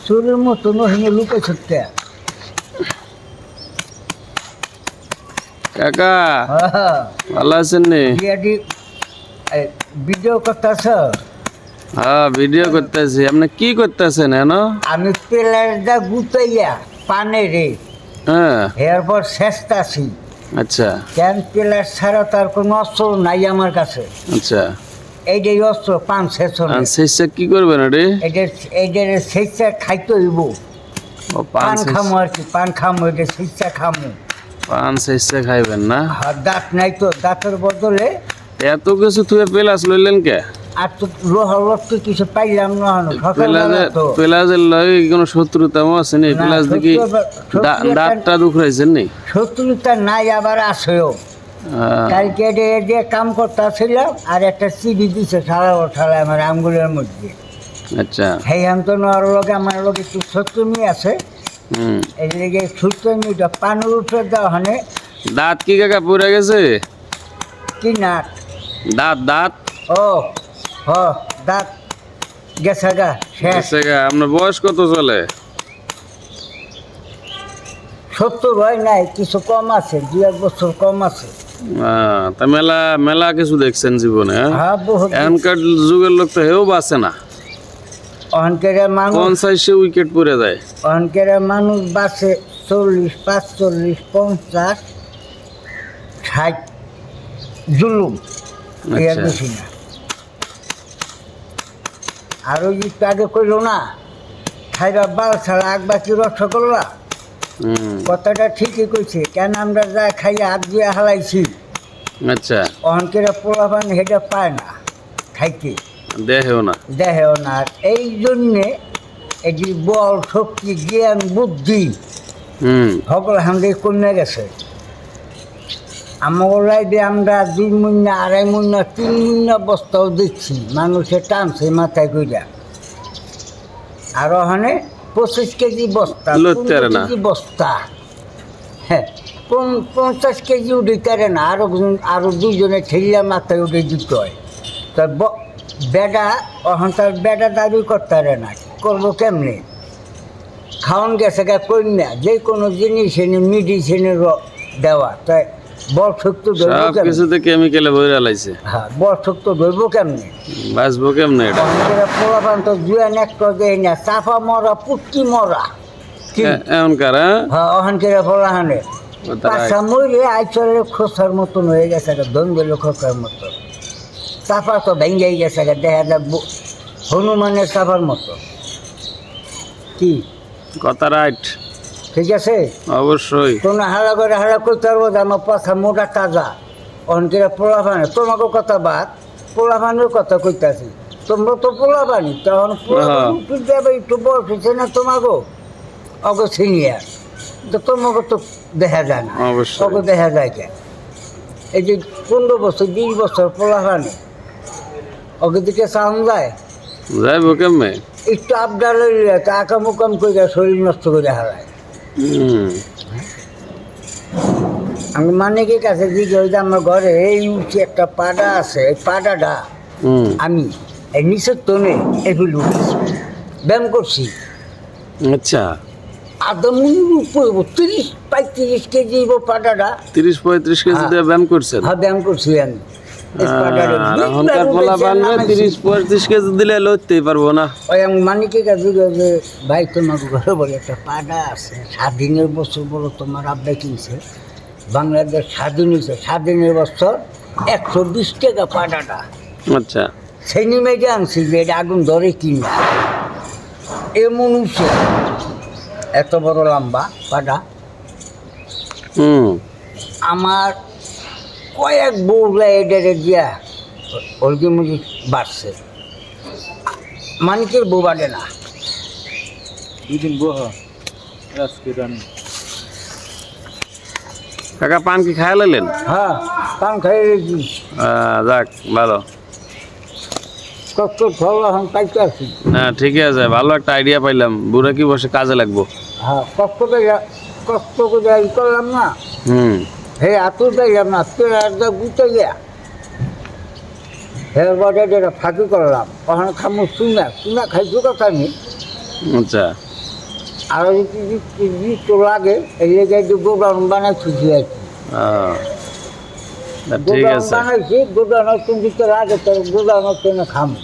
চোরের মতো নহিনে লুকে ছুটতে। কাকা ভালো আছেন নি? ভিডিও করতেছ? হ্যাঁ ভিডিও করতেছি। আপনি কি করতেছেন? আমি প্লেয়ারটা গুতাইয়া পানে রে, হ্যাঁ এরপর শেষতাছি। আচ্ছা কেন প্লেয়ার ছাড়া তার কোনো অস্ত্র নাই আমার কাছে। আচ্ছা। এইটাই অস্ত্র পান শেষন। শেষে কি করবেন রে? এইটার শেষটা খাইতে হইব। ও পান খামো আর কি, পান খামো, এটা শেষটা খামো। পান শেষে খাইবেন না? আর দাঁত নাই তো, দাঁতের বদলে এত কিছু তুই পেলাস লইলেন কে? আর তো লোহার রক্ত কিছু পাইলাম না। পেলাজের লগে কোনো শত্রুতাও আছে নি? পেলাজ দেখি দাঁতটা দুখরাইছেন নি? শত্রুতা নাই, আবার আছেও। কালকে যে কাম করতেছিলাম আর একটা সিবি দিছে সারা ঠালা আমার আঙ্গুলের মধ্যে। আচ্ছা সেই তো নেওয়ার লগে আমার লগে একটু শত্রুমি আছে। এই যে শত্রুমিটা পানুর উপরে দেওয়া হয়। দাঁত কি কাকা পড়ে গেছে? কি নাক? দাঁত দাঁত ও হ দাঁত গেছে গা শেষ। আপনার বয়স কত চলে? 70 হয় নাই, কিছু কম আছে, 2-1 বছর কম আছে। তা মেলা মেলা কিছু দেখছেন জীবনে? হ্যাঁ বহুত। এখনকার যুগের লোক তো হেও বাঁচে না। অহনকের মানুষ 50 উইকেট পড়ে যায়। অহনকের মানুষ বাঁচে 40, 45, 50, 60। জুলুম এর বেশি না। আর ওই যে আগে কইল না, খাইবা বাল ছাড়া আগ বাকি রক্ষা করলা, কথাটা ঠিকই কইছে। কেন আমরা যা খাইয়া হাত দিয়ে হালাইছি, আচ্ছা অহনকের পোলাপান হেটা পায় না খাইতে, দেখেও না। আর এই জন্যে এটি বল শক্তি জ্ঞান বুদ্ধি সকল হামদে কমে গেছে। আমার লাইফে আমরা 2 মুন্না, 2.5 মুন্না, 3 মুন্না বস্তাও দিচ্ছি, মানুষে টানছে মাথায় কইরা। আর ওখানে 25 কেজি বস্তা, 15 কেজি বস্তা, হ্যাঁ 50 কেজি উঠিতে না। আরো 2 জনে ঠেলিয়া মাথায় উঠে দিতে হয়। তা বেডা ওখান তার বেডা দাবি করতে না, করবো কেমনি? খাওয়ান গেছে গা কন্যা, যে কোনো জিনিস এনে মেডিসিনের দেওয়া, তাই বল শক্তি কেমিক্যালে বইরা লাইছে। হ্যাঁ বল শক্তি ধরবো কেমনি, বাঁচবো কেমনে? পোলাপান তো জুয়ান একটা দেয় না, চাপা মরা পুটকি মরা এখনকার। হ্যাঁ ওখানকার পোলাহানে পাশা মরে আইচলের খোসার মতন হয়ে গেছে, ধন গেল খোসার মতন। চাপা তো ভেঙ্গে গেছে, দেখা যায় হনুমানের চাপার মতো। কি কথা রাইট? ঠিক আছে অবশ্যই। কোনো হালা করে হালা করতে পারবো যে আমার পাশা মোটা তাজা। অনেকেরা পোলাপানি, তোমাকে কথা বাদ, পোলাপানির কথা কইতাছি। তোমরা তো পোলাপানি, তখন পোলাপানি একটু বয়স হচ্ছে না তোমাকেও, অগ সিনিয়র, তো তোমাকে তো দেখা যায় না, অগ দেখা যায় কেন? এই যে 15 বছর 20 বছর পোলাপানি, অগে দিকে চাউন যায়, যাইব কেমনে? একটু আবদার লইলে আকাম উকাম করে শরীর নষ্ট করে হারায়। আমি মানিকের কাছে দিকে ওই যে আমার ঘরে এই উঠে একটা পাডা আছে, এই পাডাটা আমি এই নিচের তনে এগুলো ব্যায়াম করছি। আচ্ছা আদমুর উপর 30-35 কেজি পাডাটা। 30-35 কেজি দিয়ে ব্যায়াম করছেন? হ্যাঁ ব্যায়াম করছি আমি। 30-35 কেজি দিলে লইতেই পারবো না। ওই আমি মানিকের কাছে যে ভাই তোমার ঘরে বলে একটা পাডা আছে, স্বাধীনের বছর বলো তোমার আব্বা কিনছে, বাংলাদেশ স্বাধীন হয়েছে, স্বাধীনের বছর 120 টাকা পাডাটা। আচ্ছা সেই নিমেজে আনছি যে এটা আগুন ধরে কিনা, এমন উঠছে এত বড় লম্বা পাডা। আমার কয়েক বউলা এডারে দিয়া হলদি মুজি বাড়ছে, মানিকের বউ বাড়ে না। কাকা পান কি খাই লাইলেন? হ্যাঁ পান খাই রেখি। যাক ভালো, কষ্ট ফল এখন পাইতে আছি। হ্যাঁ ঠিকই আছে, ভালো একটা আইডিয়া পাইলাম। বুড়া কি বসে কাজে লাগবো। হ্যাঁ কষ্ট করে করলাম না, হে আতুর পাইলাম না, একদম গুতে গিয়া হে বাজারে যেটা ফাঁকি করলাম, ওখানে খামো চুনা খাইছো কথা নেই। আচ্ছা আরো যদি তো লাগে এই জায়গায় যে গোডাউন বানাইছি আর কি তা ঠিক গোডাউন আছে বানাইছি গোডাউনের তুমি তো লাগে তোর গোডাউনের কেন খামো